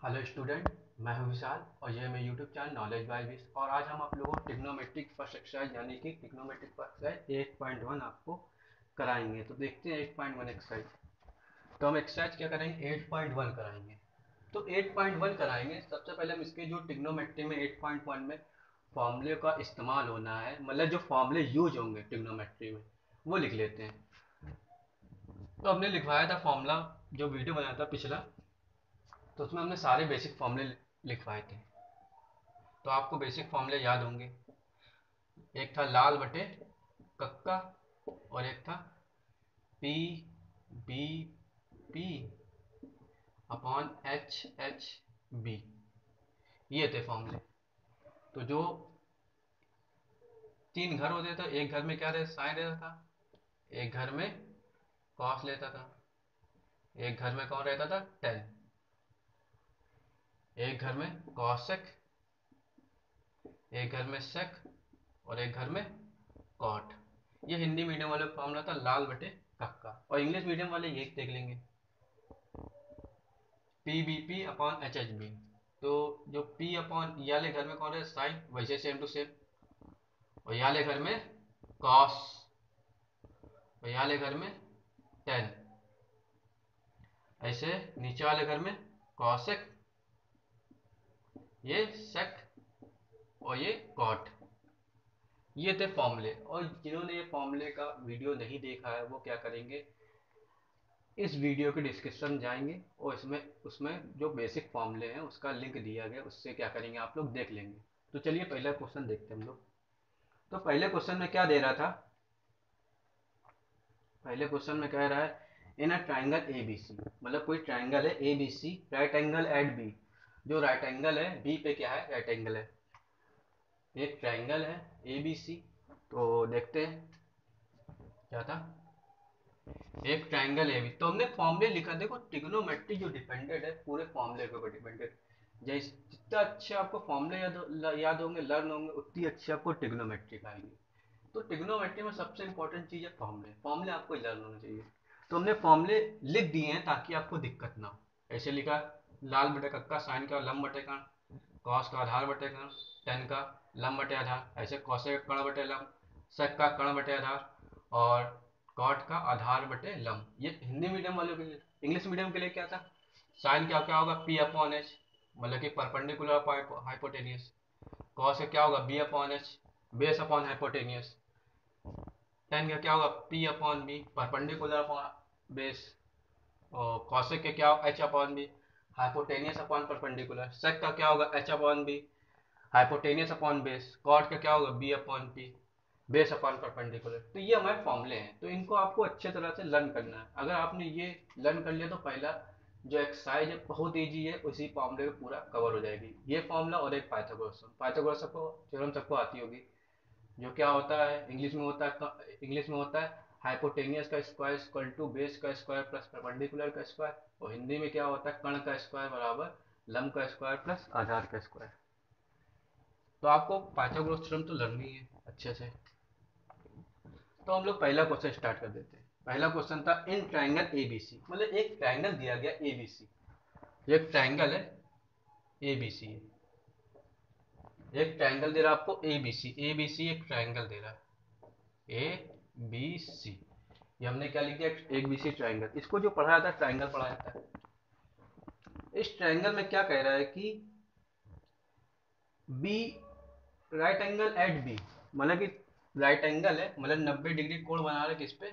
Hello student. मैं हूं विशाल और ये मेरा YouTube channel knowledge by wish. और आज हम आप लोगों को ट्रिग्नोमेट्रिक फर्स्ट एक्सरसाइज यानी कि ट्रिग्नोमेट्रिक फर्स्ट एक्सरसाइज 8.1 आपको कराएंगे। तो देखते हैं 8.1 एक्सरसाइज। तो हम एक्सरसाइज क्या करेंगे, 8.1 कराएंगे। तो 8.1 कराएंगे, सबसे पहले हम इसके जो ट्रिग्नोमेट्री में 8.1 में फॉर्मूले का इस्तेमाल होना है, मतलब जो फॉर्मूले यूज होंगे ट्रिग्नोमेट्री में, वो लिख लेते हैं। तो हमने लिखवाया था फॉर्मूला, जो वीडियो बनाया था पिछला, तो उसमें हमने सारे बेसिक फॉर्मूले लिखवाए थे। तो आपको बेसिक फॉर्मूले याद होंगे। एक था लाल बटे कक्का और एक था P B P upon H H B. ये थे फॉर्मूले। तो जो तीन घर होते तो एक घर में क्या रहता, साइन रहता था। एक घर में कॉस लेता था। एक घर में कौन रहता था, टेन। एक घर में कॉसेक, एक घर में सेक और एक घर में कॉट। ये हिंदी मीडियम वाले फॉर्मूला था, लाल बटे कक्का। और इंग्लिश मीडियम वाले ये देख लेंगे, P B P upon H H B. तो जो पी अपॉन ये वाले घर में कौन है, साइन, वैसे सेम टू सेम। और ये वाले घर में कॉस, और ये वाले घर में टेन। ऐसे नीचे वाले घर में कॉसेक, ये सेक और ये कॉट। ये थे फॉर्मूले। और जिन्होंने ये फॉर्मूले का वीडियो नहीं देखा है वो क्या करेंगे, इस वीडियो के डिस्क्रिप्शन जाएंगे और इसमें उसमें जो बेसिक फॉर्मूले हैं उसका लिंक दिया गया, उससे क्या करेंगे आप लोग देख लेंगे। तो चलिए पहला क्वेश्चन देखते हैं हम लोग। तो पहले क्वेश्चन में क्या दे रहा था, पहले क्वेश्चन में कह रहा है इन अ ट्राइंगल ए बी सी, मतलब कोई ट्राइंगल है A B C, right angle at B. जो राइट एंगल है बी पे क्या है, राइट एंगल है। एक ट्राइंगल है ए बी सी। तो देखते हैं क्या था, एक ट्राइंगल ए बी। तो हमने फॉर्मूले लिखा, देखो ट्रिग्नोमेट्री जो डिपेंडेड है पूरे फॉर्मूले के ऊपर डिपेंडेड। जैसे जितना अच्छे आपको फॉर्मूले याद होंगे, लर्न होंगे, उतनी अच्छी आपको ट्रिग्नोमेट्री आएगी। तो ट्रिग्नोमेट्री में सबसे इंपॉर्टेंट चीज़ है फॉर्मूले। फॉर्मूले आपको लर्न होने चाहिए। तो हमने फॉर्मूले लिख दिए हैं ताकि आपको दिक्कत ना हो। ऐसे लिखा, लाल बटे कक्का साइन का लंब बटे कर्ण, कॉस का आधार बटे कर्ण, टेन का लंब बटे आधार, ऐसे कॉसेक कर्ण बटे लंब, सेक का कर्ण बटे आधार, और कॉट का आधार बटे लंब। ये हिंदी मीडियम वालों के लिए। इंग्लिश मीडियम के लिए क्या था, साइन क्या क्या होगा, पी अपॉन एच, मतलब कि परपेंडिकुलर हाइपोटेनियस। कॉस का क्या होगा, B upon H, base upon hypotenuse. Tan का क्या होगा, P upon B, perpendicular upon base. और कॉसेक का क्या, H upon B, hypotenuse upon perpendicular. Sec का क्या होगा, H upon B, hypotenuse upon base. Cot का क्या होगा, B upon P, base upon perpendicular. तो ये हमारे फॉर्मूले हैं, तो इनको आपको अच्छे तरह से लर्न करना है। अगर आपने ये लर्न कर लिया तो पहला जो एक्सरसाइज है बहुत ईजी है, उसी फॉर्मूले में पूरा कवर हो जाएगी। ये फॉर्मूला और एक पाइथागोरस। पाइथागोरस सबको थ्योरम सबको आती होगी। जो क्या होता है इंग्लिश में होता है, इंग्लिश में होता है हाइपोटेनियस का स्क्वायर इक्वल टू बेस का स्क्वायर प्लस परपेंडिकुलर का स्क्वायर। और हिंदी में क्या होता है, कर्ण का स्क्वायर बराबर लंब का स्क्वायर प्लस आधार का स्क्वायर। तो आपको पाइथागोरस थ्योरम तो लर्न ही है अच्छे से। तो हम लोग पहला क्वेश्चन स्टार्ट कर देते हैं। पहला क्वेश्चन था इन ट्राइंगल ए बी सी, मतलब एक ट्राइंगल दिया गया ए बी सी। एक ट्राइंगल है ए बी सी है, एक ट्राइंगल दे रहा है आपको ए बी सी एक ट्राइंगल दे रहा है ए बी सी। ये हमने क्या लिख दिया, एक बी सी ट्राइंगल। इसको जो पढ़ा जाता है ट्राइंगल पढ़ा जाता है। इस ट्राइंगल में क्या कह रहा है कि B right angle at B, मतलब कि राइट एंगल है, मतलब 90 डिग्री कोण बना रहा है किस पे,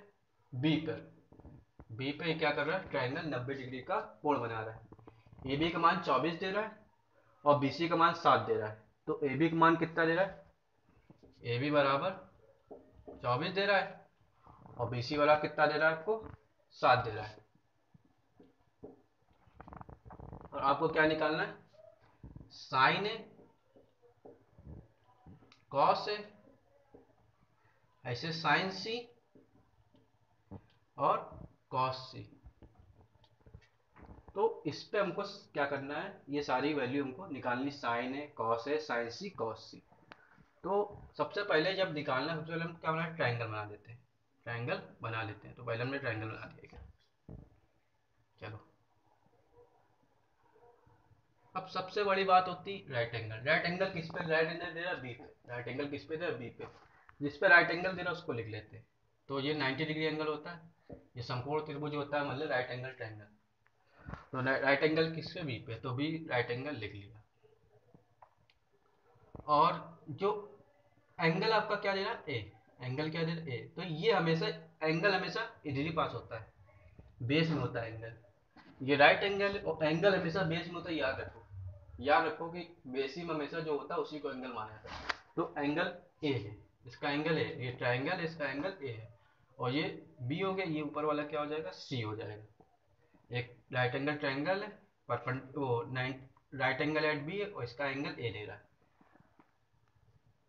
बी पर। बी पे क्या कर रहा है, ट्राइंगल 90 डिग्री का कोण बना रहा है। ए बी का मान 24 दे रहा है और बी सी का मान 7 दे रहा है। तो ए बी का मान कितना दे रहा है, ए बी बराबर 24 दे रहा है और बी सी वाला कितना दे रहा है आपको, 7 दे रहा है। और आपको क्या निकालना है, साइन है, कॉस है, ऐसे साइन सी और कॉस सी। तो इस पे हमको क्या करना है, ये सारी वैल्यू हमको निकालनी। साइन है, कॉस है, साइन सी, कॉस सी। तो सबसे पहले जब निकालना है, सबसे पहले हम क्या बना, ट्राइंगल बना देते हैं। ट्राइंगल बना लेते हैं। तो पहले हमने ट्राइंगल बना दिया क्या, चलो। अब सबसे बड़ी बात होती राइट एंगल। राइट एंगल किस पे, राइट एंगल दे रहा बी पे, राइट एंगल किस पे दे रहा बी पे, जिस पे राइट एंगल दे रहा उसको लिख लेते हैं। तो ये 90 डिग्री एंगल होता है, ये समकोण त्रिभुज होता है, मतलब राइट एंगल ट्रायंगल। तो राइट एंगल किस पे, बी पे, तो बी राइट एंगल लिख लिया। और जो एंगल आपका क्या दे रहा है, ए, एंगल क्या दे रहा है, ए, तो ये हमेशा एंगल हमेशा इधर ही पास होता है, बेस में होता है एंगल। ये राइट एंगल, एंगल हमेशा बेस में होता है, याद रखो, याद रखो कि बेसी में हमेशा जो होता है उसी को एंगल माना जाता है। तो एंगल ए है, इसका एंगल है, ये ट्राइंगल है, इसका एंगल ए है, और ये बी हो गया, ये ऊपर वाला क्या हो जाएगा, सी हो जाएगा। एक राइट एंगल ट्राइंगल है, वो राइट एंगल एट बी है, और इसका एंगल ए दे रहा है,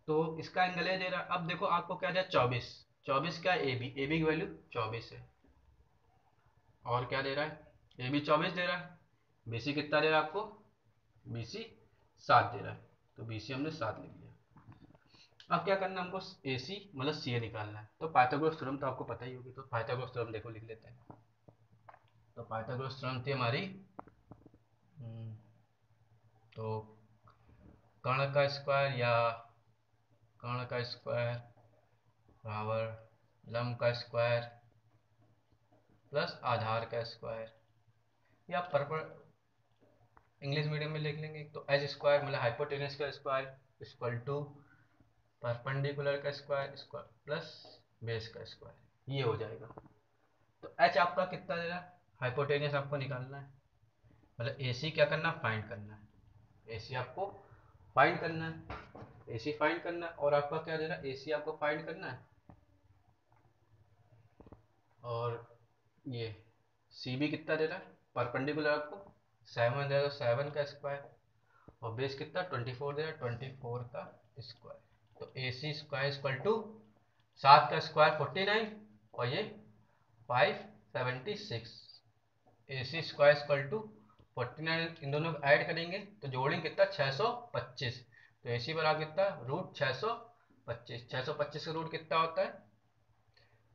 तो इसका एंगल ए दे रहा है। अब देखो आपको क्या दे रहा है, 24, 24 क्या है, ए बी, ए बी की वैल्यू 24 है। और क्या दे रहा है, ए बी 24 दे रहा है, बी सी कितना दे रहा है आपको, बी सी 7 दे रहा है, तो बी सी हमने 7 लिख लिया। अब क्या करना है हमको, ए सी मतलब सी ए निकालना है। तो पाइथागोरस थ्योरम तो आपको पता ही होगी, तो पाइथागोरस थ्योरम देखो लिख लेते हैं। तो पाइथागोरस थ्योरम थी हमारी, तो कर्ण का स्क्वायर या कर्ण का स्क्वायर बराबर लंब का स्क्वायर प्लस आधार का स्क्वायर, या इंग्लिश मीडियम में लिख लेंगे तो एच स्क्वायर मतलब हाइपोटेनस का स्क्वायर इक्वल टू परपेंडिकुलर का स्क्वायर स्क्वायर प्लस बेस का स्क्वायर, ये हो जाएगा। तो एच आपका कितना दे रहा है, हाइपोटेनस आपको निकालना है, मतलब ए सी क्या करना, फाइंड करना है, ए सी आपको फाइंड करना है, ए सी फाइंड करना है। और आपका क्या दे रहा है, ए सी आपको फाइंड करना है, और ये सी भी कितना दे रहा है, परपेंडिकुलर आपको 7 दे रहा है, 7 का स्क्वायर, और बेस कितना 24 दे रहा है, 24 का स्क्वायर। तो ए सी स्क्वायर इक्वल टू 7 का स्क्वायर 49, और ये 576, ए सी स्क्वायर इक्वल टू 49, इन दोनों को ऐड करेंगे तो जोड़ेंगे कितना 625। तो ए सी बराबर कितना, रूट 625, 625 का रूट कितना होता है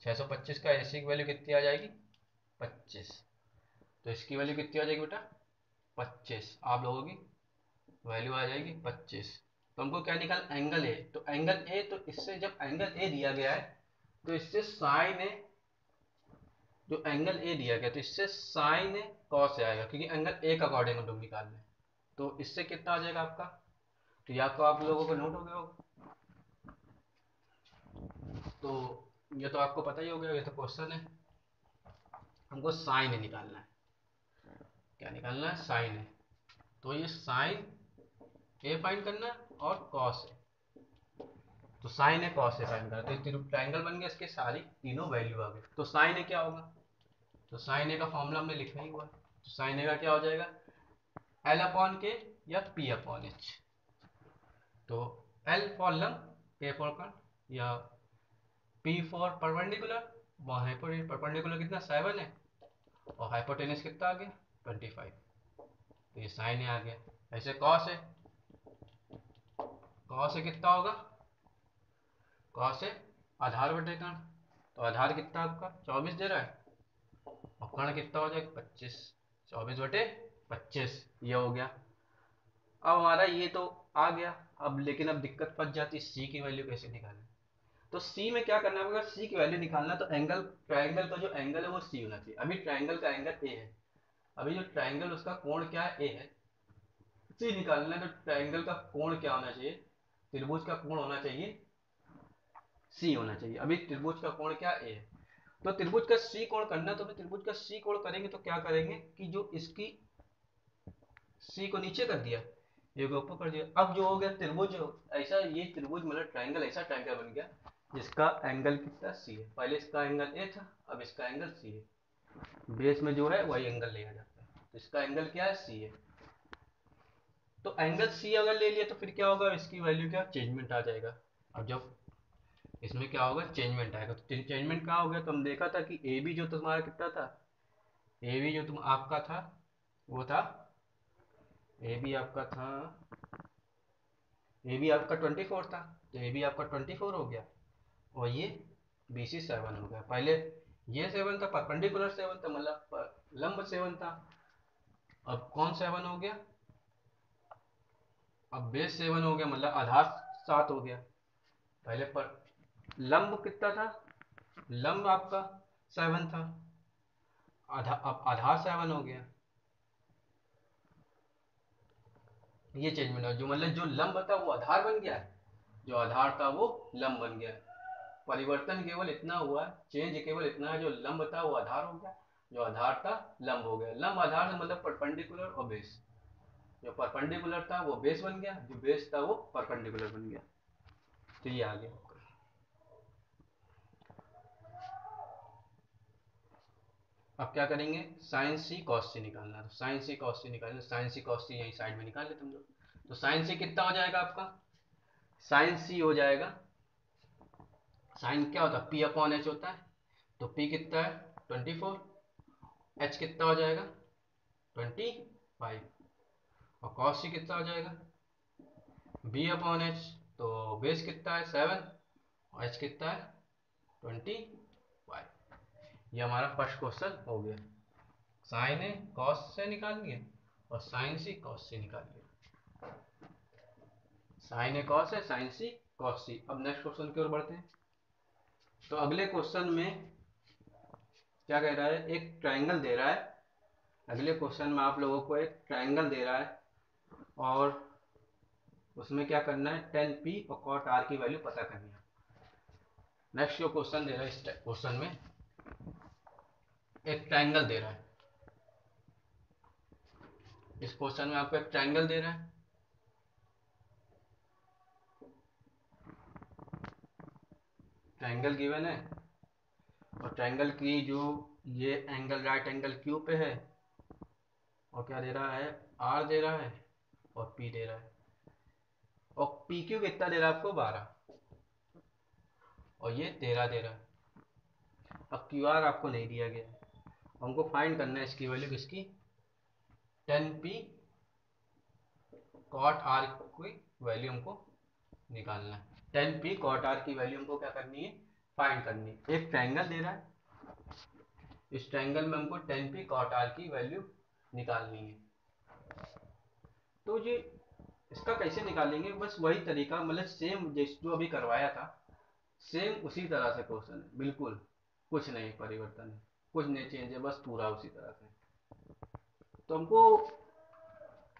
625 का, ए सी की वैल्यू कितनी आ जाएगी 25, तो इसकी वैल्यू कितनी आ जाएगी बेटा 25, आप लोगों की वैल्यू आ जाएगी 25। तो हमको क्या निकाल, एंगल ए, तो एंगल ए, तो इससे जब एंगल ए दिया गया है तो इससे साइन ए, जो एंगल ए दिया गया तो इससे साइन ए कॉस ए आएगा, क्योंकि एंगल ए का अकॉर्डिंग हम लोग निकाल रहे हैं। तो इससे कितना आ जाएगा आपका, तो या तो आप लोगों को नोट हो गया होगा, तो ये तो आपको पता ही हो गया, ये तो क्वेश्चन है, हमको साइन ए निकालना है, क्या निकालना है, साइन ए। तो ये साइन ए फाइंड करना है और कॉस ए, तो sign A cos A find करना, तो ट्राइंगल बन गया, इसके सारी तीनों वैल्यू आ गई। तो साइन ए क्या होगा, तो साइन ए का फॉर्मूला हमने लिखा ही हुआ, तो साइन ए का क्या हो जाएगा, एल अपॉन के या पी अपॉन एच। तो एल फॉर लंब, के फॉर कर्ण, या पी फॉर परपेंडिकुलर, परपेंडिकुलर कितना 7 है, और हाइपोटेनस कितना आ गया 25, तो ये साइन ए आ गया। ऐसे कॉस है, कॉस ए कितना होगा, कॉस ए आधार बटे कर्ण, तो आधार कितना आपका 24 दे रहा है, और कर्ण कितना हो जाएगा 25, 24/25, ये हो गया। अब हमारा ये तो आ गया, अब लेकिन अब दिक्कत फंस जाती है, सी की वैल्यू कैसे निकालें। तो सी में क्या करना है, अगर सी की वैल्यू निकालना तो एंगल, ट्राइंगल का जो एंगल है वो सी होना चाहिए। अभी ट्राइंगल का एंगल ए है, अभी जो ट्राइंगल उसका कोण क्या है, ए है, सी निकालना है तो ट्राइंगल का कोण क्या होना चाहिए, त्रिभुज का कोण होना चाहिए सी होना चाहिए। अभी त्रिभुज का कोण क्या ए है, तो त्रिभुज का सी कोण करना, तो त्रिभुज का सी कोण करेंगे तो क्या करेंगे कि जो इसकी सी को नीचे कर दिया, ये को ऊपर कर दिया, अब जो हो गया त्रिभुज ऐसा, ये त्रिभुज मतलब ट्राइंगल, ऐसा ट्राइंगल बन गया जिसका एंगल कितना सी है, पहले इसका एंगल ए था, अब इसका एंगल सी है, बेस में जो है वही एंगल लिया जाता है, तो इसका एंगल क्या है सी है। तो एंगल सी अगर ले लिया तो फिर क्या होगा, इसकी वैल्यू क्या चेंजमेंट आ जाएगा। अब जब इसमें क्या होगा चेंजमेंट आएगा, तो चेंजमेंट कहाँ हो गया, तो हम देखा था कि ए बी जो तुम्हारा कितना था, ए बी जो तुम आपका था वो था, ए बी आपका था, ए बी आपका 24 था, तो ए बी आपका 24 हो गया, और ये बी सी 7 हो गया। पहले ये 7 था, परपेंडिकुलर 7 था, मतलब लंब 7 था, अब कौन 7 हो गया, अब बेस 7 हो गया, मतलब आधार 7 हो गया। पहले पर लंब कितना था, लंब आपका 7 था, अब आधार 7 हो गया। ये चेंज मिला, जो मतलब जो लंब था वो आधार बन गया, जो आधार था वो लंब बन गया। परिवर्तन केवल इतना हुआ, चेंज केवल इतना है, जो लंब था वो आधार हो गया, जो आधार था लंब हो गया। लंब आधार से मतलब परपेंडिकुलर और बेस, जो परपेंडिकुलर था वो बेस बन गया, जो बेस था वो परपेंडिकुलर बन गया। तो ये आ गया। अब क्या करेंगे, साइन सी कॉस सी निकालना। तो साइन सी कॉस सी निकालना, साइन सी कॉस सी यहीं साइड में निकाल लेते हम लोग। तो साइन सी कितना हो जाएगा आपका, साइन सी हो जाएगा, साइन क्या होता है पी अपॉन एच होता है, तो पी कितना है 24, एच कितना हो जाएगा 25, और कॉस सी कितना हो जाएगा बी अपॉन एच, तो बेस कितना है 7 और एच कितना है 25। ये हमारा फर्स्ट क्वेश्चन हो गया। साइन ए कॉस से निकाल लिया और साइन सी कॉस से निकाल लिया। साइन ए कॉस है, साइन सी कॉस सी। अब नेक्स्ट क्वेश्चन की ओर बढ़ते हैं। तो अगले क्वेश्चन में क्या कह रहा है, एक ट्रायंगल दे रहा है। अगले क्वेश्चन में आप लोगों को एक ट्रायंगल दे रहा है और उसमें क्या करना है, टेन पी और कॉट आर की वैल्यू पता करनी है। नेक्स्ट जो क्वेश्चन दे रहा है, इस क्वेश्चन में एक ट्रायंगल दे रहा है। इस क्वेश्चन में आपको एक ट्रायंगल दे रहा है, ट्रायंगल गिवन है, और ट्रायंगल की जो ये एंगल राइट एंगल क्यू पे है, और क्या दे रहा है आर दे रहा है और पी दे रहा है, और पी क्यू कितना दे रहा है आपको 12, और ये 13 दे रहा है। अब क्यू आर आपको नहीं दिया गया है, हमको फाइंड करना है इसकी वैल्यू, किसकी, टेन पी कॉट आर की वैल्यू हमको निकालना है। टेन पी कॉट आर की वैल्यू हमको क्या करनी है, फाइंड करनी है। एक ट्रायंगल दे रहा है, इस ट्रायंगल में हमको टेन पी कॉट आर की वैल्यू निकालनी है। तो ये इसका कैसे निकालेंगे, बस वही तरीका, मतलब सेम जो अभी करवाया था, सेम उसी तरह से क्वेश्चन है, बिल्कुल कुछ नहीं परिवर्तन है, कुछ नहीं चेंज है, बस पूरा उसी तरह से। तो हमको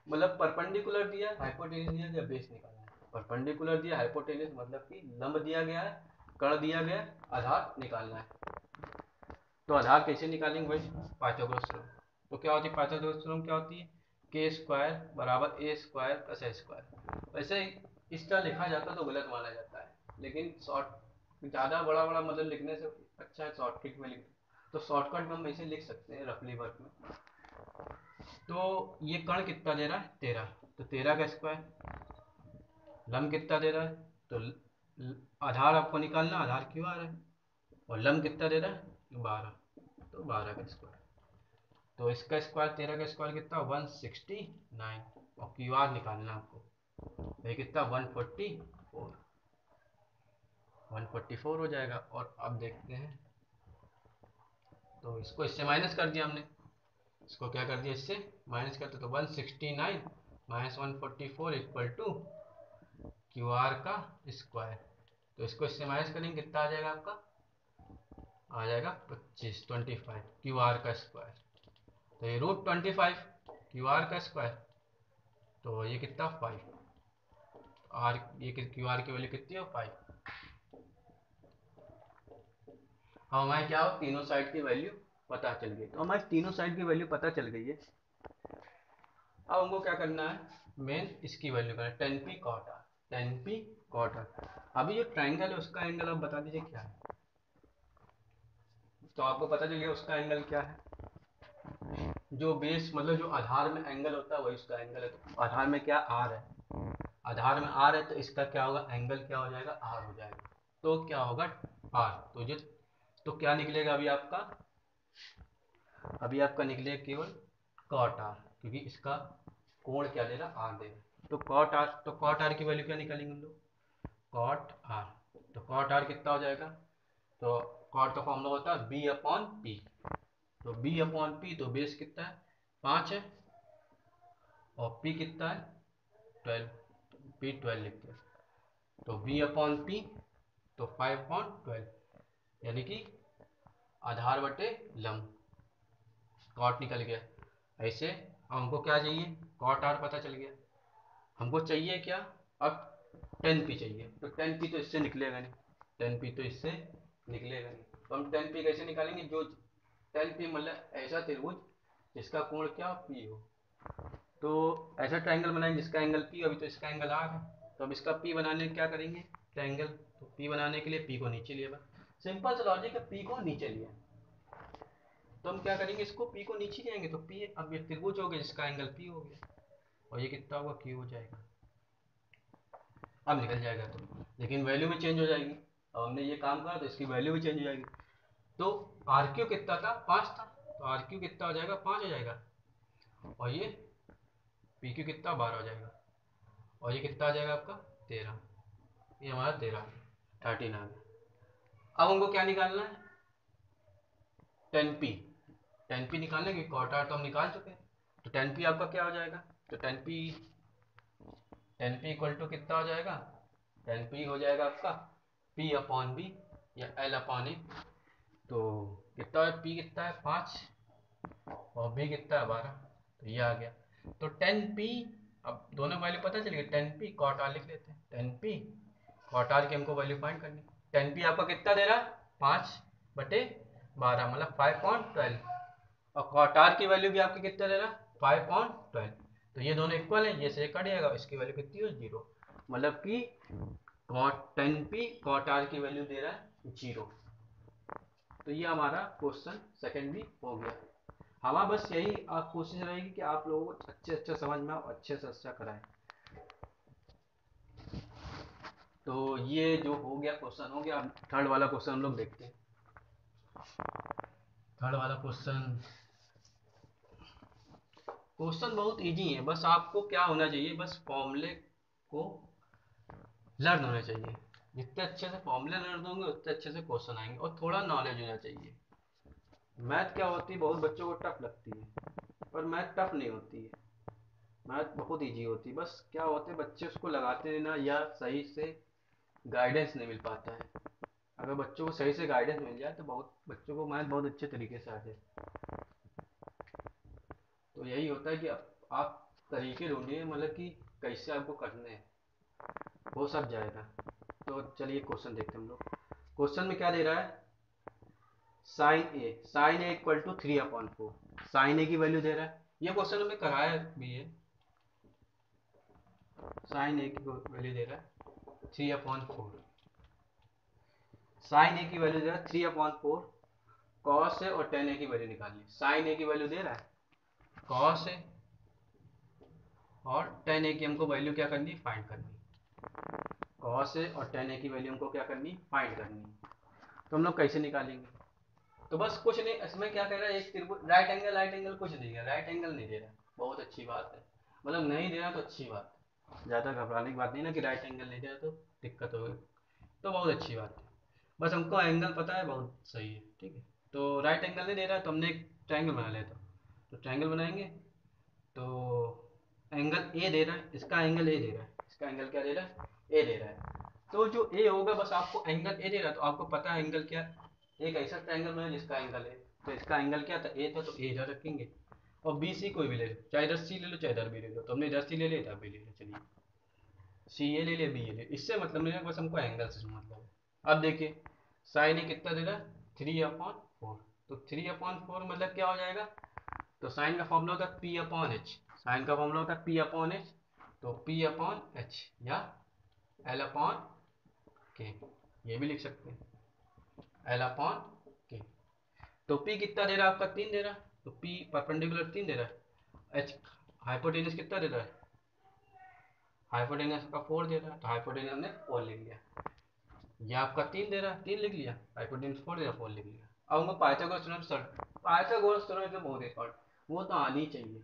मतलब परपेंडिकुलर दिया, हाइपोटेन्यूज दिया या बेस निकालना है। परपेंडिकुलर दिया, हाइपोटेन्यूज मतलब कि लंब दिया गया है, कर्ण दिया गया है, आधार निकालना है। तो आधार कैसे निकालेंगे भाई, पाइथागोरस थ्योरम। तो क्या होती है पाइथागोरस थ्योरम, क्या होती है, के स्क्वायर बराबर ए स्क्वायर प्लस ए स्क्वायर। वैसे इस तरह लिखा जाता तो गलत माना जाता है, लेकिन शॉर्ट ज़्यादा बड़ा बड़ा मतलब लिखने से अच्छा है शॉर्टकट में लिख, तो शॉर्टकट में हम ऐसे लिख सकते हैं रफली वर्क में। तो ये कर्ण कितना दे रहा है 13, तो 13 का स्क्वायर, लंब कितना दे रहा है, तो आधार आपको निकालना, आधार क्यों आ रहा है, और लंब कितना दे रहा है 12, तो 12 का स्क्वायर। तो इसका स्क्वायर 13 का स्क्वायर कितना 169, और क्यू आर निकालना आपको, ये कितना 144 हो जाएगा। और अब देखते हैं, तो इसको इससे माइनस कर दिया हमने, इसको क्या कर दिया इससे माइनस करते, तो 169 minus 144 equal to Q R का स्क्वायर। तो इसको इससे माइनस करेंगे कितना आ जाएगा आपका, आ जाएगा 25 क्यू आर का स्क्वायर। तो ये √25 क्यू आर का स्क्वायर, तो ये कितना 5, आर ये क्यू आर की वैल्यू कितनी हो 5। अब हमारे क्या हो, तीनों साइड की वैल्यू पता चल गई। तो हमारी तीनों साइड की वैल्यू पता चल गई है। अब हमको क्या करना है, मेन इसकी वैल्यू करना है, tan P cot R, tan P cot R. अभी जो ट्राइंगल है उसका एंगल आप बता दीजिए क्या है। तो आपको पता चल गया उसका एंगल क्या है, जो बेस मतलब जो आधार में एंगल होता है वही उसका एंगल है। तो आधार में क्या आर है, आधार में आर है, तो इसका क्या होगा एंगल क्या हो जाएगा आर हो जाएगा। तो क्या होगा आर, तो जो तो क्या निकलेगा अभी आपका, अभी आपका निकलेगा केवल कॉट आर, क्योंकि इसका कोण क्या दे रहा आर दे रहा। तो कॉट आर, तो कॉट आर की वैल्यू क्या निकालेंगे हम लोग, कॉट आर। तो कॉट आर कितना हो जाएगा, तो कॉट का फॉर्मूला होता है बी अपॉन पी। तो बी अपॉन पी, तो बेस कितना है 5 है, और पी कितना है 12, पी 12 लिख दिया, तो बी अपॉन पी, तो 5/12 यानी कि आधार बटे लंब, कॉट निकल गया। ऐसे हमको क्या चाहिए, कॉट आर पता चल गया। हमको चाहिए क्या, अब 10 पी चाहिए, तो 10 पी तो इससे निकलेगा नहीं, 10 पी तो इससे निकलेगा नहीं, तो हम 10 पी कैसे निकालेंगे, जो 10 पी मतलब ऐसा त्रिभुज जिसका कोण क्या पी हो, तो ऐसा ट्रायंगल बनाएंगे जिसका एंगल पी, अभी तो इसका एंगल आर है, तो अब इसका पी बनाने क्या करेंगे, ट्रायंगल, तो पी बनाने के लिए पी को नीचे लिया, सिंपल सा लॉजिक है, पी को नीचे लिया, तो हम क्या करेंगे, इसको पी को नीचे जाएंगे, तो पी अब ये त्रिभुज हो गया जिसका एंगल पी हो गया, और ये कितना होगा, क्यू हो जाएगा, अब निकल जाएगा, तो लेकिन वैल्यू भी चेंज हो जाएगी, अब हमने ये काम करा तो इसकी वैल्यू भी चेंज हो जाएगी, तो आर क्यू कितना था, 5 था, तो आर क्यू कितना हो जाएगा, 5 हो जाएगा, और ये पी क्यू कितना, 12 हो जाएगा, और ये कितना आ जाएगा आपका 13, ये हमारा 13 आ गया। अब हमको क्या निकालना है, 10 पी, 10 पी निकालने की, कॉट आर तो हम निकाल चुके हैं, तो 10 पी आपका क्या हो जाएगा, तो 10 पी इक्वल टू कितना हो जाएगा, 10 पी हो जाएगा आपका पी अपॉन बी या एल अपॉन ए, तो कितना है, पी कितना है 5 और बी कितना है 12, तो ये आ गया, तो 10 पी, अब दोनों वैल्यू पता चल गई, 10 पी कॉट आर लिख लेते हैं, 10 पी कॉट आर की हमको वैल्यू फाइंड करनी, 10 पी आपका कितना दे रहा है, 5/12 मतलब 5/12, और कॉट आर की वैल्यू भी आपकी कितना दे रहा है, 5/12, तो ये दोनों इक्वल है, ये से कट जाएगा, इसकी वैल्यू कितनी हो, 0, मतलब कि कॉट 10 पी कॉट आर की वैल्यू दे रहा है 0, तो ये हमारा क्वेश्चन सेकंड भी हो गया। हमारा बस यही आप कोशिश रहेगी कि आप लोगों को अच्छे अच्छा समझ में आओ, अच्छे से अच्छा कराएं, तो ये जो हो गया क्वेश्चन हो गया। थर्ड वाला क्वेश्चन हम लोग देखते हैं। थर्ड वाला क्वेश्चन, क्वेश्चन बहुत इजी है, बस आपको क्या होना चाहिए, बस फॉर्मूले को लर्न होना चाहिए, जितने अच्छे से फॉर्मूले लर्न होंगे उतने अच्छे से क्वेश्चन आएंगे, और थोड़ा नॉलेज होना चाहिए। मैथ क्या होती है, बहुत बच्चों को टफ लगती है, पर मैथ टफ नहीं होती है, मैथ बहुत इजी होती है, बस क्या होते हैं बच्चे उसको लगाते हैं ना, या सही से गाइडेंस नहीं मिल पाता है। अगर बच्चों को सही से गाइडेंस मिल जाए तो बहुत बच्चों को मैथ बहुत अच्छे तरीके से आ जाए। तो यही होता है कि आप तरीके ढूंढिए, मतलब कि कैसे आपको करने हैं, वो सब जाएगा। तो चलिए क्वेश्चन देखते हैं हम लोग। क्वेश्चन में क्या दे रहा है, sine A equal to 3/4, sine A की वैल्यू दे रहा है, ये क्वेश्चन हमें कराया भी है, साइन ए की वैल्यू दे रहा है 3/4, साइन ए की वैल्यू दे रहा है 3/4, कॉस ए और टेन ए की वैल्यू निकालनी, साइन ए की वैल्यू दे रहा है, कॉस ए और टेन ए की हमको वैल्यू क्या करनी, फाइंड करनी, कॉस ए और टेन ए की वैल्यू हमको क्या करनी, फाइंड करनी, तो हम लोग कैसे निकालेंगे, तो बस कुछ नहीं, इसमें क्या कह रहा है, एक त्रिभुज राइट एंगल कुछ नहीं है, राइट एंगल नहीं दे रहा, बहुत अच्छी बात है, मतलब नहीं दे रहा तो अच्छी बात है, ज़्यादा घबराने की बात नहीं ना कि राइट एंगल नहीं दे रहा तो दिक्कत होगी, तो बहुत अच्छी बात है, बस हमको एंगल पता है, बहुत सही है, ठीक है। तो राइट एंगल नहीं दे रहा है तो हमने एक ट्रायंगल बना लिया था, तो ट्रायंगल बनाएंगे, तो एंगल ए दे रहा है, इसका एंगल ए दे रहा है, इसका एंगल क्या दे रहा है, ए दे रहा है, तो जो ए होगा, बस आपको एंगल ए दे रहा है तो आपको पता है एंगल क्या, एक ऐसा ट्रायंगल बना जिसका एंगल है, तो इसका एंगल क्या था, ए था, तो ए इधर रखेंगे, और बी सी कोई भी ले लो, चाहे इधर सी ले लो चाहे इधर बी ले लो, तो हमने इधर सी ले लिया इधर बी ले लो, चलिए सी ये ले लिया बी ये ले, इससे मतलब नहीं है, बस हमको एंगल से मतलब है। अब देखिए साइन ए कितना दे रहा है, 3/4, तो 3/4 मतलब क्या हो जाएगा, तो साइन का फॉर्मूला होता है पी अपॉन एच, साइन का फॉर्मूला होता है पी अपॉन एच, तो पी अपॉन एच या एल अपॉन के, ये भी लिख सकते हैं, एल अपॉन के, तो पी कितना दे रहा है आपका, 3 दे रहा है, तो पी परपेंडिकुलर 3 दे रहा है, एच हाइपोटेनस कितना दे रहा है, हाइपोटेनस का 4 दे रहा है, तो हाइपोटेनस हमने 4 लिख लिया, ये आपका 3 दे रहा है, 3 लिख लिया, हाइपोटेनस 4 दे रहा है, 4 लिख लिया। अब हमको Pythagoras theorem solve, Pythagoras theorem तो बहुत एक्सपर्ट, वो तो आनी चाहिए,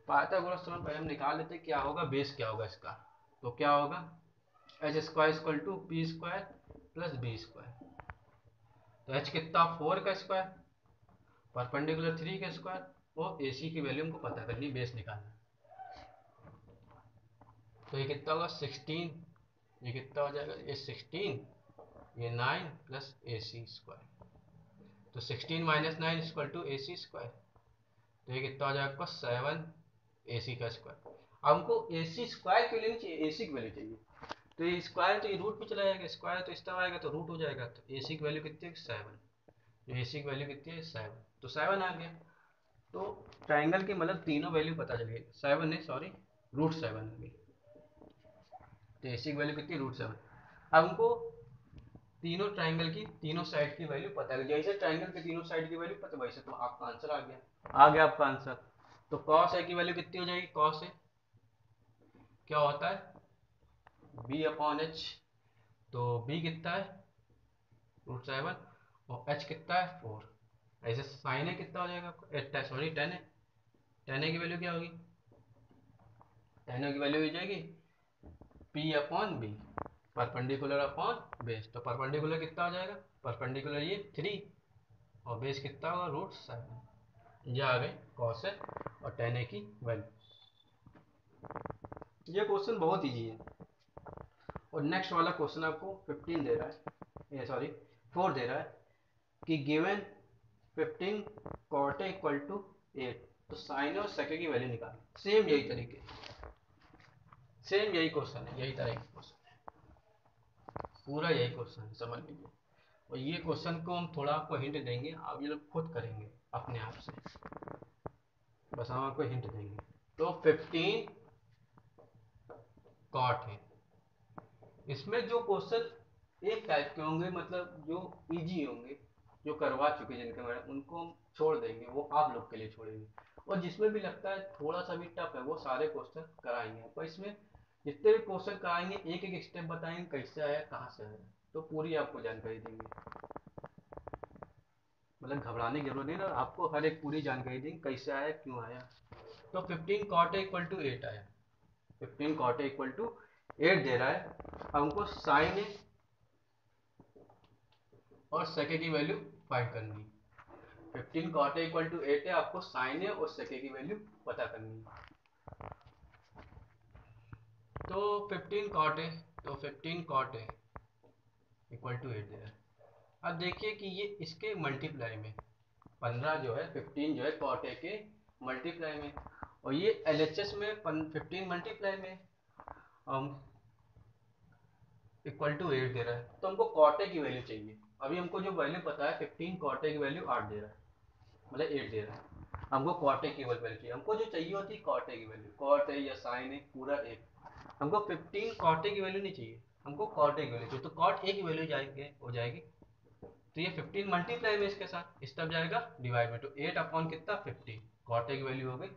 पाइथागोरस थ्योरम पहले हम निकाल लेते हैं क्या होगा, बेस क्या होगा इसका, तो क्या होगा, H square equal to P square plus B square, तो एच कितना 4 का स्क्वायर, परपेंडिकुलर 3 का स्क्वायर, और ए सी की वैल्यू हमको पता करनी, बेस निकालना, तो ये कितना होगा 16, ये कितना हो जाएगा, ये 16, ये 9 प्लस ए सी स्क्वायर। तो 16 minus 9 equal to A C square. तो ये कितना हो जाएगा आपका 7 ए सी का स्क्वायर। अब हमको ए सी स्क्वायर की वैल्यू नहीं चाहिए, ए सी की वैल्यू चाहिए। तो ये स्क्वायर तो ये रूट में चला जाएगा, स्क्वायर तो इस तरह आएगा तो रूट हो जाएगा। तो ए सी की वैल्यू कितनी है 7, तो ए सी की वैल्यू कितनी है 7, तो 7 आ गया। तो ट्राइंगल की मतलब तीनों वैल्यू पता चल गई, 7 नहीं सॉरी √7 आ गई। तो ए सी की वैल्यू कितनी है √7। अब हमको तीनों ट्राइंगल की तीनों साइड की वैल्यू पता है, जैसे ट्राइंगल के तीनों साइड की वैल्यू पता वैसे तो आपका आंसर आ गया, आ गया आपका आंसर। तो कॉस ए की वैल्यू कितनी हो जाएगी, कॉस ए क्या होता है बी अपॉन एच। तो बी कितना है √7 और एच कितना है 4। ऐसे साइन ए कितना हो जाएगा आपका, सॉरी टेन ए, टेन ए की वैल्यू क्या होगी, टेन ए की वैल्यू हो जाएगी P upon B, perpendicular upon base. तो परपेंडिकुलर कितना हो जाएगा, परपेंडिकुलर ये 3 और बेस कितना होगा √7। ये आ गई कॉस ए और टेन ए की वैल्यू। ये क्वेश्चन बहुत इजी है। और नेक्स्ट वाला क्वेश्चन आपको 15 दे रहा है, ये सॉरी 4 दे रहा है कि given 15 cot A equal to 8, तो साइन और सेक की वैल्यू निकाल। सेम यही तरीके, सेम यही क्वेश्चन है, यही तरह का क्वेश्चन पूरा यही क्वेश्चन है, समझ लीजिए। और ये क्वेश्चन को हम थोड़ा आपको हिंट देंगे, आप ये लोग खुद करेंगे अपने आप से, बस हम आपको हिंट देंगे। तो 15 कॉट है, इसमें जो क्वेश्चन एक टाइप के होंगे मतलब जो इजी होंगे, जो करवा चुके जिनके मैडम, उनको हम छोड़ देंगे, वो आप लोग के लिए छोड़ेंगे। और जिसमें भी लगता है थोड़ा सा भी टफ है वो सारे क्वेश्चन कराएंगे आपको। इसमें जितने भी क्वेश्चन कराएंगे एक एक स्टेप बताएंगे कैसे आया कहाँ से आया, तो पूरी आपको जानकारी देंगे। मतलब घबराने की जरूरत नहीं ना, आपको हर एक पूरी जानकारी देंगे कैसे आया क्यों आया। तो 15 cot A इक्वल टू 8 आया, 15 cot A इक्वल टू 8 दे रहा है। हमको साइन ए और सेके की वैल्यू फाइंड करनी है। 15 cot A इक्वल टू 8 है, आपको साइन ए और सेके की वैल्यू पता करनी है। तो 15 cot A, तो 15 cot A इक्वल टू 8 दे रहा है। अब देखिए कि ये इसके मल्टीप्लाई में 15 जो है 15 जो है cot A के मल्टीप्लाई में, और ये LHS में 15 मल्टीप्लाई में हम इक्वल टू 8 दे रहा है। तो हमको cot A की वैल्यू चाहिए। अभी हमको जो वैल्यू पता है 15 cot A की वैल्यू 8 दे रहा है, मतलब 8 दे रहा है। हमको cot A की वैल्यू चाहिए, हमको जो चाहिए होती है cot A की वैल्यू, cot A या sin A पूरा एक। हमको 15 cot A की वैल्यू नहीं चाहिए, हमको cot A की वैल्यू चाहिए। तो cot A की वैल्यू जाएगी हो जाएगी, तो ये 15 मल्टीप्लाई में इसके साथ इस तब जाएगा डिवाइड में, तो 8 अपॉन कितना 15, cot A की वैल्यू हो गई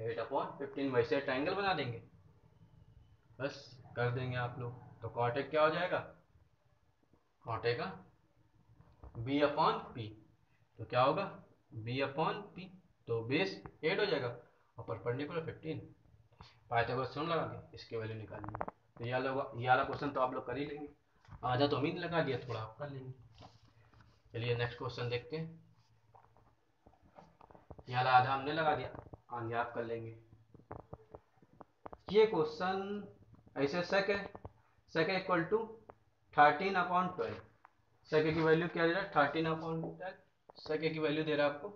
8 अपॉन 15। वैसे ट्राइंगल बना देंगे, बस कर देंगे आप लोग। तो cot A क्या हो जाएगा, cot A का b अपॉन p, तो क्या होगा b अपॉन p, तो बेस 8 हो जाएगा और परपेंडिकुलर 15। पाइथागोरस थ्योरम लगा के इसकी वैल्यू निकालनी है। तो ये वाला क्वेश्चन तो आप लोग कर ही लेंगे, आधा तो हमने लगा दिया, थोड़ा आप कर लेंगे। चलिए नेक्स्ट क्वेश्चन देखते हैं। ये वाला आधा हमने लगा दिया, आगे आप कर लेंगे। ये क्वेश्चन ऐसे सेक है, सेक इक्वल टू 13 अपॉन 12, सेक की वैल्यू क्या दे रहा है 13 अपॉन 12, सेक की वैल्यू दे रहा है आपको